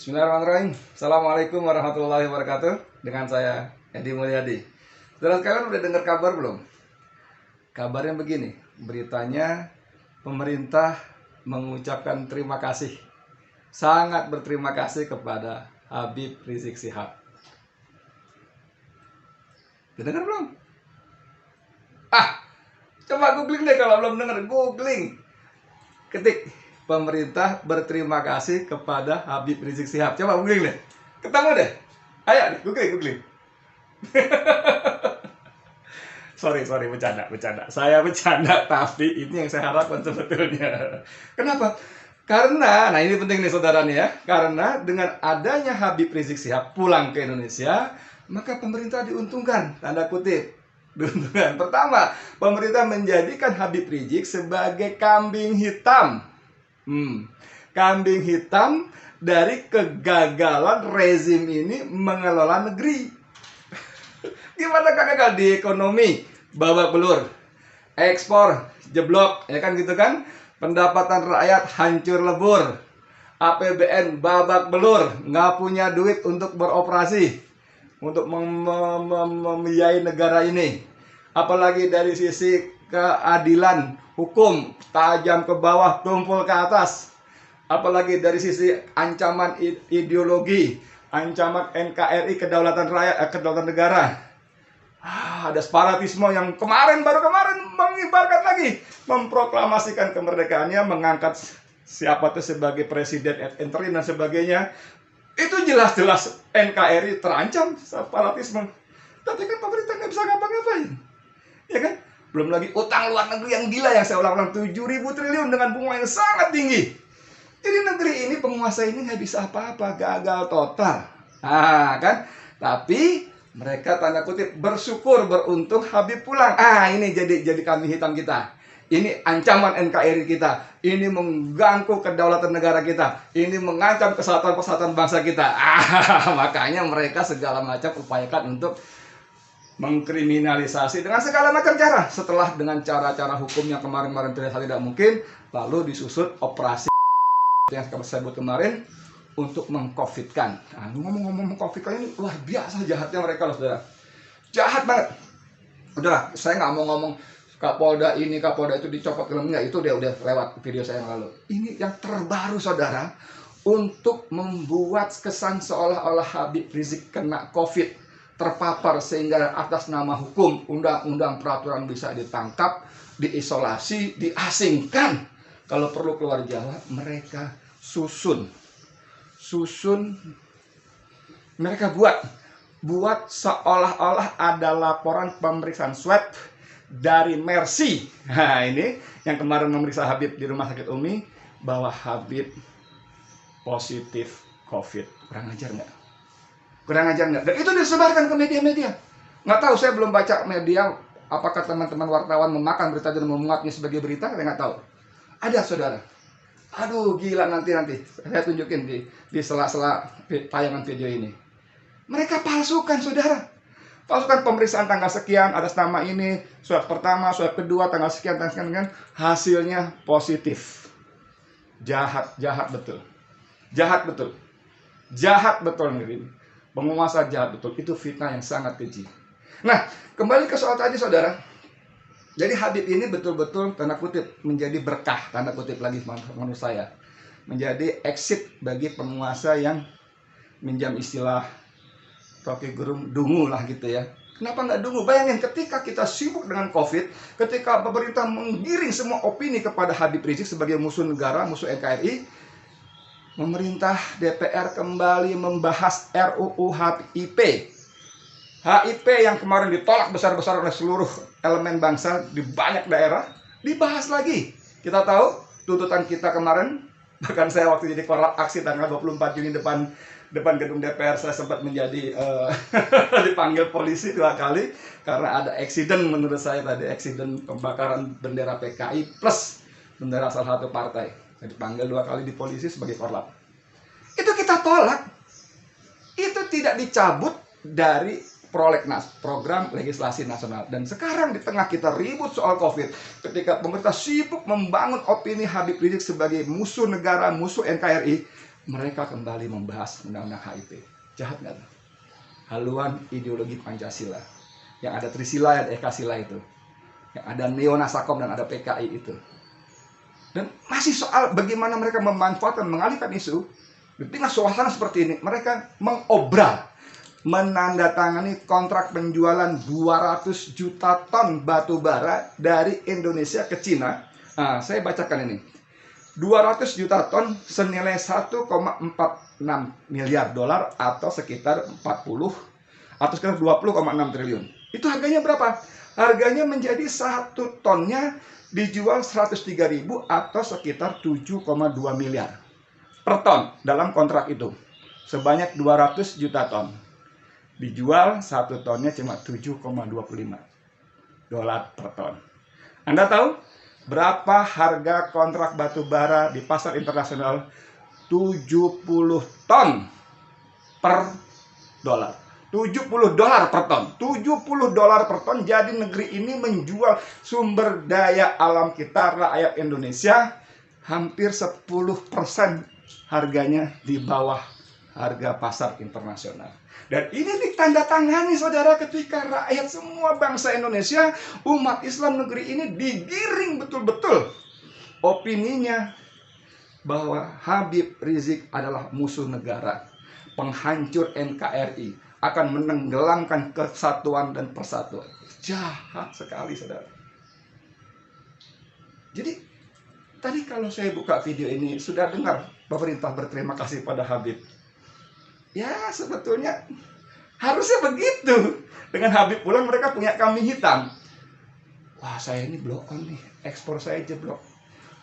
Bismillahirrahmanirrahim. Assalamualaikum warahmatullahi wabarakatuh. Dengan saya Edi Mulyadi. Saudara sekalian udah dengar kabar belum? Kabarnya begini, beritanya pemerintah mengucapkan terima kasih, sangat berterima kasih kepada Habib Rizik Syihab. Udah dengar belum? Coba googling deh kalau belum dengar, googling. Ketik pemerintah berterima kasih kepada Habib Rizik Syihab. Coba googling deh. Ketemu deh. Ayo googling. Sorry, bercanda. Saya bercanda, tapi ini yang saya harapkan sebetulnya. Kenapa? Karena, nah ini penting nih saudara nih ya. Karena dengan adanya Habib Rizik Syihab pulang ke Indonesia, maka pemerintah diuntungkan, tanda kutip. Diuntungkan. Pertama, pemerintah menjadikan Habib Rizik sebagai kambing hitam. Kambing hitam dari kegagalan rezim ini mengelola negeri. Gimana gagal di ekonomi? Babak belur, ekspor jeblok, ya kan gitu kan? Pendapatan rakyat hancur lebur, APBN babak belur, nggak punya duit untuk beroperasi, untuk membiayai negara ini. Apalagi dari sisi keadilan hukum, tajam ke bawah, tumpul ke atas. Apalagi dari sisi ancaman ideologi, ancaman NKRI, kedaulatan rakyat, kedaulatan negara. Ada separatisme yang baru kemarin mengibarkan lagi, memproklamasikan kemerdekaannya, mengangkat siapa itu sebagai presiden ad interim dan sebagainya. Itu jelas-jelas NKRI terancam separatisme. Tapi kan pemerintah nggak bisa ngapa-ngapain, ya kan? Belum lagi utang luar negeri yang gila yang saya ulang-ulang 7.000 triliun dengan bunga yang sangat tinggi. Jadi negeri ini, penguasa ini nggak bisa apa-apa, gagal total. Kan? Tapi mereka tanda kutip bersyukur, beruntung Habib pulang. Ini jadi kambing hitam kita. Ini ancaman NKRI kita. Ini mengganggu kedaulatan negara kita. Ini mengancam kesatuan bangsa kita. Makanya mereka segala macam upayakan untuk mengkriminalisasi dengan segala macam cara. Setelah dengan cara-cara hukum yang kemarin-kemarin tidak mungkin, lalu disusut operasi yang saya sebut kemarin untuk mengcovidkan. Ngomong-ngomong mengcovidkan ini luar biasa jahatnya mereka loh saudara. Jahat banget. Udahlah, saya nggak mau ngomong Kapolda ini, Kapolda itu dicopot filmnya, itu dia udah lewat video saya yang lalu. Ini yang terbaru saudara, untuk membuat kesan seolah-olah Habib Rizik kena COVID, terpapar sehingga atas nama hukum, undang-undang, peraturan bisa ditangkap, diisolasi, diasingkan. Kalau perlu keluar Jawa, mereka susun, mereka buat seolah-olah ada laporan pemeriksaan swab dari Mercy. Ini yang kemarin memeriksa Habib di rumah sakit Umi, bahwa Habib positif COVID. Kurang ajar nggak? Dan itu disebarkan ke media-media. Nggak tahu, saya belum baca media. Apakah teman-teman wartawan memakan berita dan memuatnya sebagai berita? Saya nggak tahu. Ada saudara. Aduh gila, nanti saya tunjukin di sela-sela tayangan video ini. Mereka palsukan saudara. Palsukan pemeriksaan tanggal sekian atas nama ini, swab pertama, swab kedua tanggal sekian, hasilnya positif. Jahat betul. Jahat betul ini. Penguasa jahat betul. Itu fitnah yang sangat keji. Nah, kembali ke soal tadi saudara. Jadi Habib ini betul-betul tanda kutip menjadi berkah, tanda kutip lagi menurut saya. Menjadi exit bagi penguasa yang minjam istilah Rocky Gerung dungu lah gitu ya. Kenapa nggak dungu? Bayangin ketika kita sibuk dengan COVID, ketika pemerintah menggiring semua opini kepada Habib Rizik sebagai musuh negara, musuh NKRI, pemerintah DPR kembali membahas RUU HIP yang kemarin ditolak besar-besar oleh seluruh elemen bangsa di banyak daerah, dibahas lagi. Kita tahu tuntutan kita kemarin, bahkan saya waktu jadi korlap aksi tanggal 24 Juni depan gedung DPR, saya sempat menjadi dipanggil polisi 2 kali karena ada eksiden, menurut saya tadi eksiden pembakaran bendera PKI plus bendera salah satu partai. Saya dipanggil 2 kali di polisi sebagai korlap. Itu kita tolak. Itu tidak dicabut dari prolegnas, program legislasi nasional. Dan sekarang di tengah kita ribut soal COVID, ketika pemerintah sibuk membangun opini Habib Rizik sebagai musuh negara, musuh NKRI, mereka kembali membahas undang-undang HIP. Jahat nggak tuh? Haluan ideologi Pancasila. Yang ada Trisila, ada Ekasila itu. Yang ada Neo-Nasakom dan ada PKI itu. Dan masih soal bagaimana mereka memanfaatkan, mengalihkan isu. Di tengah suasana seperti ini, mereka mengobral, menandatangani kontrak penjualan 200 juta ton batu bara dari Indonesia ke Cina. Nah, saya bacakan ini. 200 juta ton senilai 1,46 miliar dolar atau sekitar 20,6 triliun. Itu harganya berapa? Harganya menjadi 1 tonnya dijual 103.000 atau sekitar 7,2 miliar per ton dalam kontrak itu. Sebanyak 200 juta ton. Dijual 1 tonnya cuma 7,25 dolar per ton. Anda tahu berapa harga kontrak batu bara di pasar internasional? 70 ton per dolar. 70 dolar per ton. 70 dolar per ton. Jadi negeri ini menjual sumber daya alam kita, rakyat Indonesia, hampir 10% harganya di bawah harga pasar internasional. Dan ini ditandatangani, saudara, ketika rakyat semua bangsa Indonesia, umat Islam negeri ini digiring betul-betul opininya bahwa Habib Rizik adalah musuh negara, penghancur NKRI, akan menenggelamkan kesatuan dan persatuan. Jahat sekali, saudara. Jadi, tadi kalau saya buka video ini, sudah dengar pemerintah berterima kasih pada Habib. Ya, sebetulnya harusnya begitu. Dengan Habib pulang, mereka punya kambing hitam. Wah, saya ini blow on nih, ekspor saya jeblok.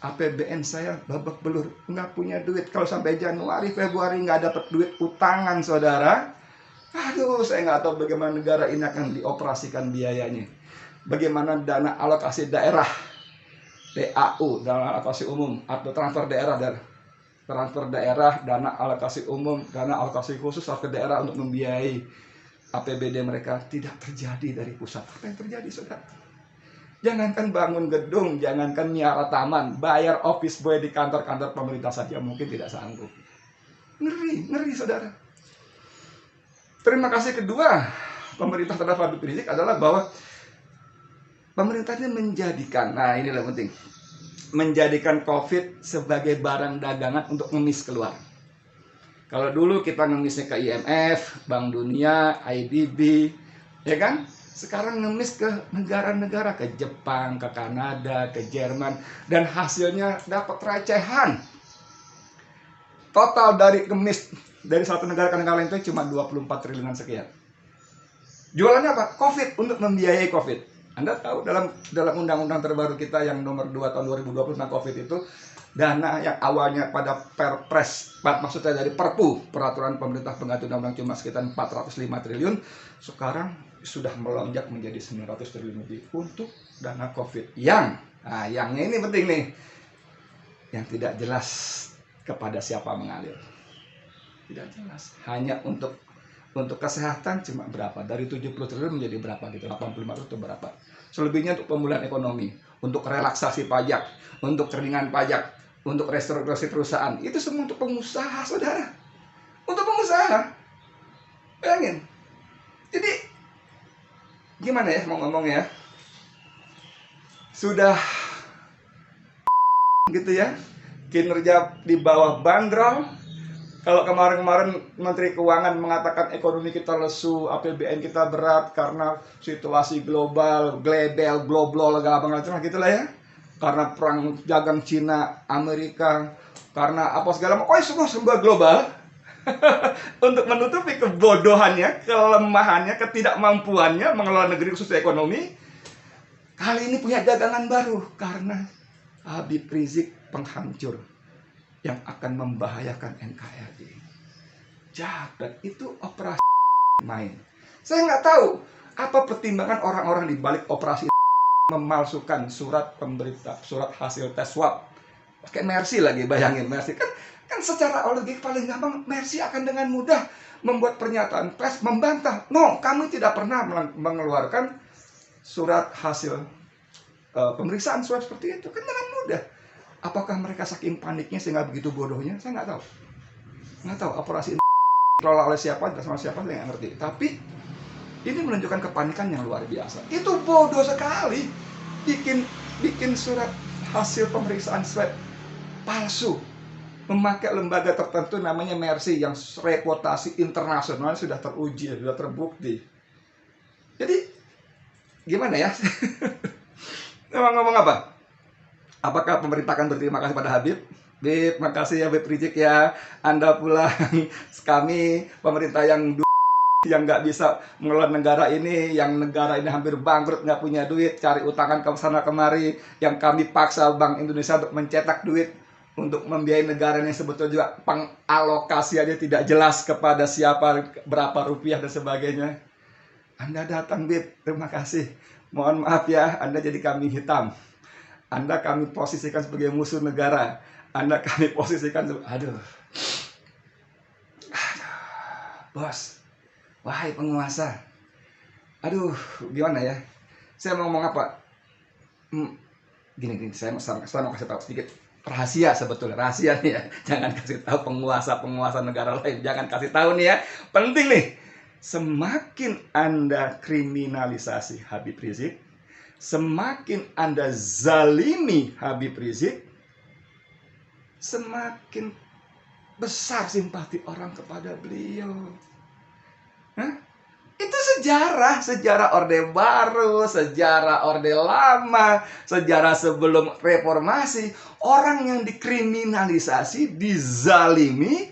APBN saya babak belur, nggak punya duit. Kalau sampai Januari, Februari nggak dapat duit utangan, saudara. Aduh, saya nggak tahu bagaimana negara ini akan dioperasikan biayanya. Bagaimana dana alokasi daerah, DAU, dana alokasi umum, atau transfer daerah, dana alokasi umum, dana alokasi khusus ke daerah untuk membiayai APBD mereka tidak terjadi dari pusat. Apa yang terjadi, saudara? Jangankan bangun gedung, jangankan miara taman, bayar office boy di kantor-kantor pemerintah saja mungkin tidak sanggup. Ngeri, ngeri, saudara. Terima kasih kedua pemerintah terhadap Habib Rizik adalah bahwa pemerintah ini menjadikan, nah inilah penting, menjadikan COVID sebagai barang dagangan untuk ngemis keluar. Kalau dulu kita ngemisnya ke IMF, Bank Dunia, IDB, ya kan? Sekarang ngemis ke negara-negara, ke Jepang, ke Kanada, ke Jerman, dan hasilnya dapat recehan. Total dari ngemis dari satu negara ke negara lain itu cuma 24 triliunan sekian. Jualannya apa? COVID, untuk membiayai COVID. Anda tahu dalam undang-undang terbaru kita yang nomor 2 tahun 2020 tentang COVID itu, dana yang awalnya pada Perpres, maksudnya dari Perpu, peraturan pemerintah pengganti undang-undang cuma sekitar 405 triliun, sekarang sudah melonjak menjadi 900 triliun lebih untuk dana COVID yang ini penting nih, yang tidak jelas kepada siapa mengalir. Tidak jelas. Hanya untuk kesehatan cuma berapa? Dari 70 triliun menjadi berapa gitu? 85 itu berapa? Selebihnya untuk pemulihan ekonomi, untuk relaksasi pajak, untuk keringan pajak, untuk restrukturisasi perusahaan. Itu semua untuk pengusaha, saudara. Untuk pengusaha. Bayangin. Jadi gimana ya mau ngomong ya? Sudah gitu ya. Kinerja di bawah bandrol. Kalau kemarin-kemarin Menteri Keuangan mengatakan ekonomi kita lesu, APBN kita berat karena situasi global, global, macam gitulah ya. Karena perang dagang Cina, Amerika, karena apa segala macam, semua global. Untuk menutupi kebodohannya, kelemahannya, ketidakmampuannya mengelola negeri khusus ekonomi, kali ini punya dagangan baru karena Habib Rizik penghancur yang akan membahayakan NKRI. Jahat, dan itu operasi main. Saya nggak tahu apa pertimbangan orang-orang di balik operasi memalsukan surat pemberita, surat hasil tes swab. Pakai Mercy lagi, bayangin Mercy kan secara logik paling gampang Mercy akan dengan mudah membuat pernyataan pers membantah. No, kami tidak pernah mengeluarkan surat hasil pemeriksaan swab seperti itu. Kan dengan mudah. Apakah mereka saking paniknya sehingga begitu bodohnya? Saya nggak tahu. Nggak tahu operasi dikelola oleh siapa, sama siapa saya nggak ngerti. Tapi ini menunjukkan kepanikan yang luar biasa. Itu bodoh sekali. Bikin surat hasil pemeriksaan swab palsu. Memakai lembaga tertentu namanya Mercy yang reputasi internasional sudah teruji, sudah terbukti. Jadi gimana ya? Ngomong apa? Apakah pemerintah akan berterima kasih pada Habib? Habib, makasih ya Habib Rizik ya. Anda pulang. Kami pemerintah yang nggak bisa mengelola negara ini, yang negara ini hampir bangkrut, nggak punya duit, cari utangan ke sana kemari, yang kami paksa Bank Indonesia untuk mencetak duit untuk membiayai negara ini, sebetulnya juga pengalokasi aja tidak jelas kepada siapa, berapa rupiah dan sebagainya. Anda datang, Bib, terima kasih. Mohon maaf ya, Anda jadi kambing hitam. Anda kami posisikan sebagai musuh negara. Anda kami posisikan aduh. Bos, wahai penguasa. Aduh, gimana ya? Saya mau ngomong apa? Gini, saya mau kasih tahu sedikit rahasia sebetulnya, rahasia nih ya. Jangan kasih tahu penguasa negara lain, jangan kasih tahu nih ya. Penting nih. Semakin Anda kriminalisasi Habib Rizik, semakin Anda zalimi Habib Rizik, semakin besar simpati orang kepada beliau. Itu sejarah Orde Baru, sejarah Orde Lama, sejarah sebelum reformasi. Orang yang dikriminalisasi, dizalimi,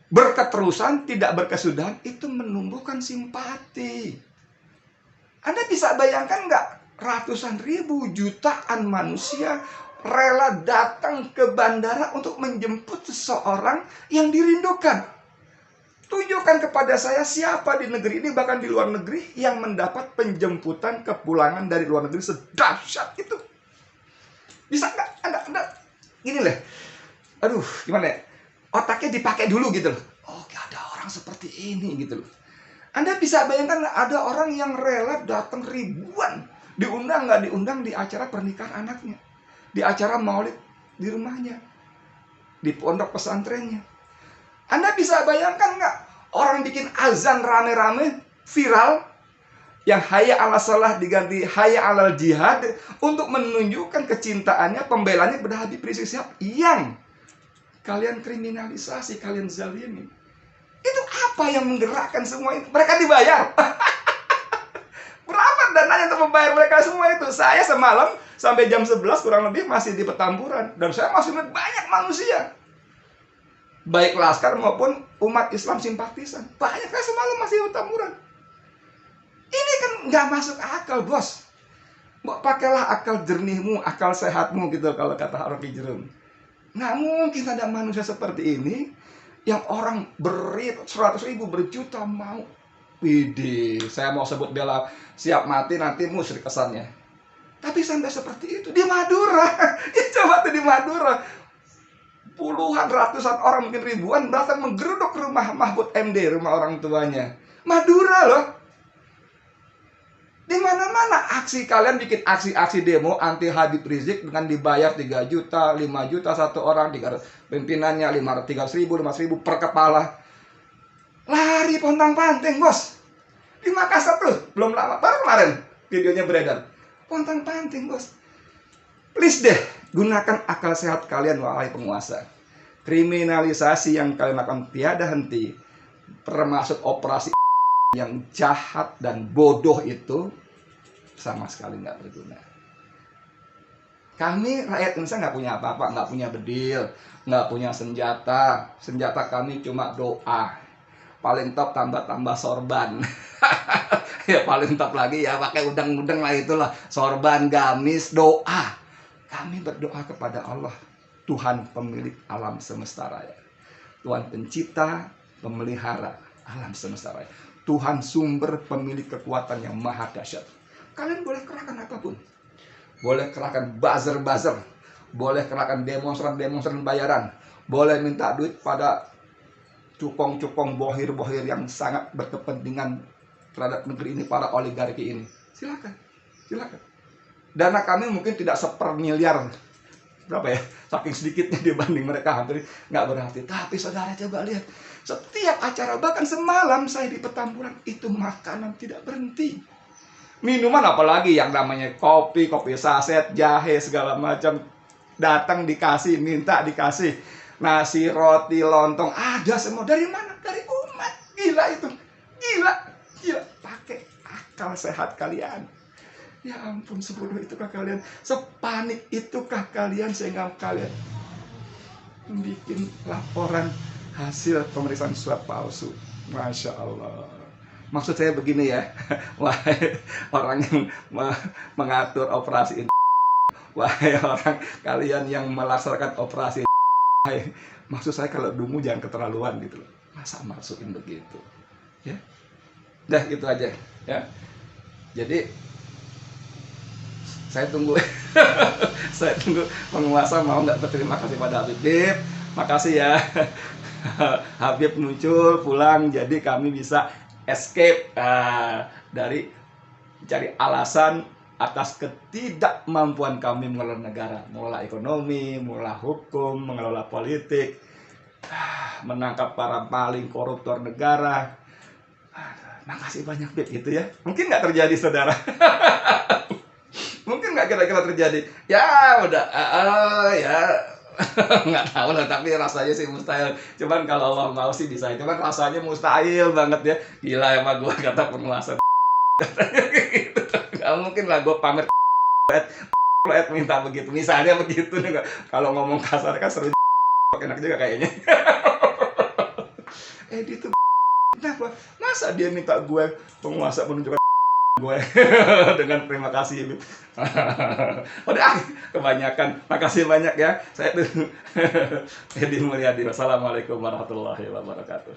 berketerusan, tidak berkesudahan, itu menumbuhkan simpati. Anda bisa bayangkan nggak? Ratusan ribu, jutaan manusia rela datang ke bandara untuk menjemput seseorang yang dirindukan. Tunjukkan kepada saya siapa di negeri ini, bahkan di luar negeri, yang mendapat penjemputan kepulangan dari luar negeri sedahsyat itu. Bisa nggak? Anda gini lah. Aduh, gimana ya? Otaknya dipakai dulu gitu loh. Oh, ada orang seperti ini gitu loh. Anda bisa bayangkan ada orang yang rela datang ribuan, diundang nggak diundang, di acara pernikahan anaknya, di acara maulid di rumahnya, di pondok pesantrennya. Anda bisa bayangkan nggak orang bikin azan rame-rame viral, yang hayya ala salah diganti hayya alal jihad, untuk menunjukkan kecintaannya, pembelaannya kepada Habib Rizik Syihab yang kalian kriminalisasi, kalian zalimi. Itu apa yang menggerakkan semua itu? Mereka dibayar. Berapa dananya untuk membayar mereka semua itu? Saya semalam sampai jam 11 kurang lebih masih di Petamburan. Dan saya masih melihat banyak manusia, baik laskar maupun umat Islam simpatisan. Banyak, saya semalam masih di Petamburan. Ini kan nggak masuk akal, bos. Pakailah akal jernihmu, akal sehatmu gitu, kalau kata Rocky Gerung. Nggak mungkin ada manusia seperti ini yang orang beri 100 ribu, berjuta mau. Widih, saya mau sebut bela siap mati nanti musyrik kesannya. Tapi sampai seperti itu di Madura. Ya coba tuh di Madura. Puluhan, ratusan orang, mungkin ribuan datang menggeruduk rumah Mahfud MD, rumah orang tuanya. Madura loh. Di mana-mana aksi, kalian bikin aksi-aksi demo anti Habib Rizik dengan dibayar 3 juta, 5 juta satu orang, pimpinannya 300 ribu, 500 ribu per kepala. Lari pontang-panting, bos. Di Makassar tuh, belum lama, baru kemarin videonya beredar. Pontang-panting, bos. Please deh, gunakan akal sehat kalian, wahai penguasa. Kriminalisasi yang kalian lakukan tiada henti, termasuk operasi yang jahat dan bodoh itu, sama sekali nggak berguna. Kami rakyat Indonesia nggak punya apa-apa, nggak punya bedil, nggak punya senjata. Senjata kami cuma doa. Paling top tambah sorban. Ya paling top lagi ya pakai udang-udang lah, itulah sorban, gamis, doa. Kami berdoa kepada Allah, Tuhan pemilik alam semesta raya, Tuhan pencipta, pemelihara alam semesta raya, Tuhan sumber pemilik kekuatan yang maha dahsyat. Kalian boleh kerahkan apapun. Boleh kerahkan buzzer-buzzer. Boleh kerahkan demonstran-demonstran bayaran. Boleh minta duit pada cupong-cupong bohir-bohir yang sangat berkepentingan terhadap negeri ini, para oligarki ini. Silakan, silakan. Dana kami mungkin tidak 1/4 miliar. Berapa ya? saking sedikitnya dibanding mereka hampir nggak berarti. Tapi saudara coba lihat, setiap acara, bahkan semalam saya di Petamburan, itu makanan tidak berhenti. Minuman apalagi yang namanya kopi, kopi saset, jahe, segala macam. Datang dikasih, minta dikasih. Nasi, roti, lontong, ada semua. Dari mana? Dari umat. Gila itu. Gila. Gila. Pakai akal sehat kalian. Ya ampun, sebodoh itukah kalian? Sepanik itukah kalian sehingga kalian bikin laporan hasil pemeriksaan swab palsu? Masya Allah. Maksud saya begini ya, wahai orang yang mengatur operasi ini, wahai orang kalian yang melaksanakan operasi ini, maksud saya kalau dungu jangan keterlaluan gitu loh. Masa masukin begitu? Ya, dah itu aja ya. Jadi saya tunggu, saya tunggu penguasa mau nggak berterima kasih pada Habib. Makasih ya, Habib muncul pulang, jadi kami bisa escape dari cari alasan atas ketidakmampuan kami mengelola negara, mengelola ekonomi, mengelola hukum, mengelola politik, menangkap para maling koruptor negara. Makasih banyak Bib, gitu ya. Mungkin nggak terjadi saudara. Mungkin nggak kira-kira terjadi. Ya udah, ya nggak tahu lah, tapi rasanya sih mustahil. Cuman kalau Allah mau sih bisa. Cuman rasanya mustahil banget ya. Gila emang gue kata penguasa. Gitu. Gak mungkin lah gue pamer minta begitu. Misalnya begitu nih. Kalau ngomong kasar kan seru enak juga kayaknya. Dia tuh kenapa? Masa dia minta gue penguasa menunjukkan gue dengan terima kasih. Udah kebanyakan. Makasih banyak ya. Saya tuh Edi Mulyadi. Wassalamualaikum warahmatullahi wabarakatuh.